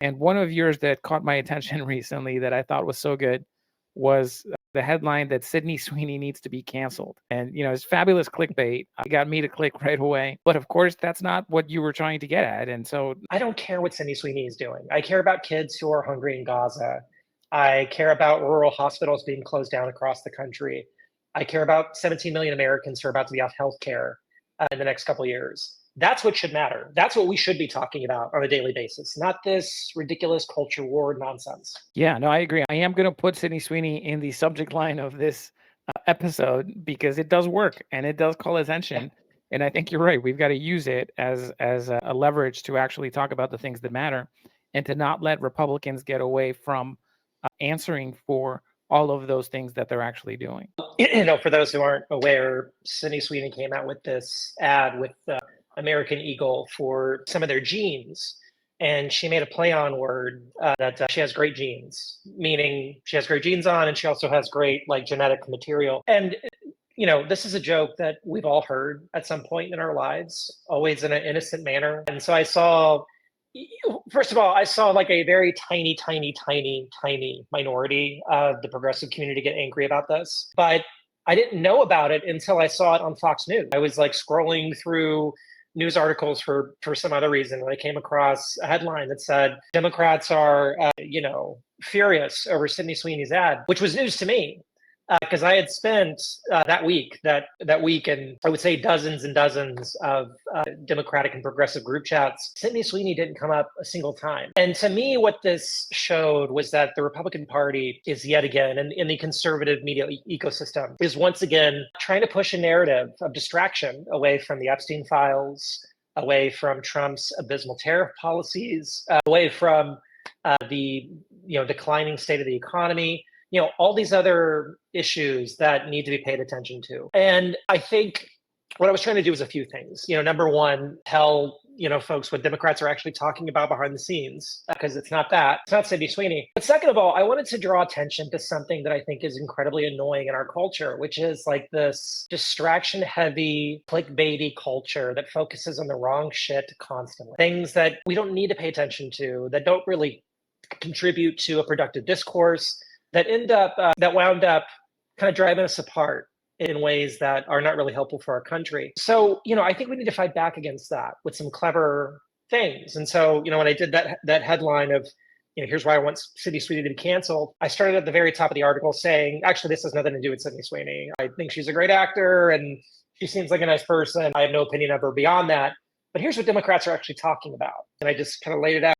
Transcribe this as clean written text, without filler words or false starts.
And one of yours that caught my attention recently that I thought was so good was the headline that Sydney Sweeney needs to be canceled. And, it's fabulous clickbait. It got me to click right away. But of course, that's not what you were trying to get at. And so I don't care what Sydney Sweeney is doing. I care about kids who are hungry in Gaza. I care about rural hospitals being closed down across the country. I care about 17 million Americans who are about to be off health care in the next couple of years. That's what should matter. That's what we should be talking about on a daily basis, not this ridiculous culture war nonsense. Yeah, no, I agree. I am going to put Sydney Sweeney in the subject line of this episode because it does work and it does call attention. And I think you're right. We've got to use it as a leverage to actually talk about the things that matter and to not let Republicans get away from answering for all of those things that they're actually doing. For those who aren't aware, Sydney Sweeney came out with this ad with American Eagle for some of their jeans. And she made a play on word that she has great genes, meaning she has great genes on and she also has great genetic material. And, this is a joke that we've all heard at some point in our lives, always in an innocent manner. And so first of all, I saw a very tiny, tiny, tiny, tiny minority of the progressive community get angry about this. But I didn't know about it until I saw it on Fox News. I was scrolling through news articles for some other reason, and I came across a headline that said Democrats are, furious over Sydney Sweeney's ad, which was news to me because I had spent that week, and I would say dozens and dozens of Democratic and progressive group chats. Sydney Sweeney didn't come up a single time. And to me, what this showed was that the Republican Party is yet again, in the conservative media ecosystem, is once again trying to push a narrative of distraction away from the Epstein files, away from Trump's abysmal tariff policies, away from the declining state of the economy, all these other issues that need to be paid attention to. And I think what I was trying to do was a few things. Number one, tell folks what Democrats are actually talking about behind the scenes, because it's not Sydney Sweeney. But second of all, I wanted to draw attention to something that I think is incredibly annoying in our culture, which is this distraction heavy, clickbaity culture that focuses on the wrong shit constantly. Things that we don't need to pay attention to, that don't really contribute to a productive discourse, that wound up kind of driving us apart in ways that are not really helpful for our country. So, I think we need to fight back against that with some clever things. And so, when I did that headline of, here's why I want Sydney Sweeney to be canceled, I started at the very top of the article saying, actually, this has nothing to do with Sydney Sweeney. I think she's a great actor and she seems like a nice person. I have no opinion of her beyond that. But here's what Democrats are actually talking about. And I just kind of laid it out.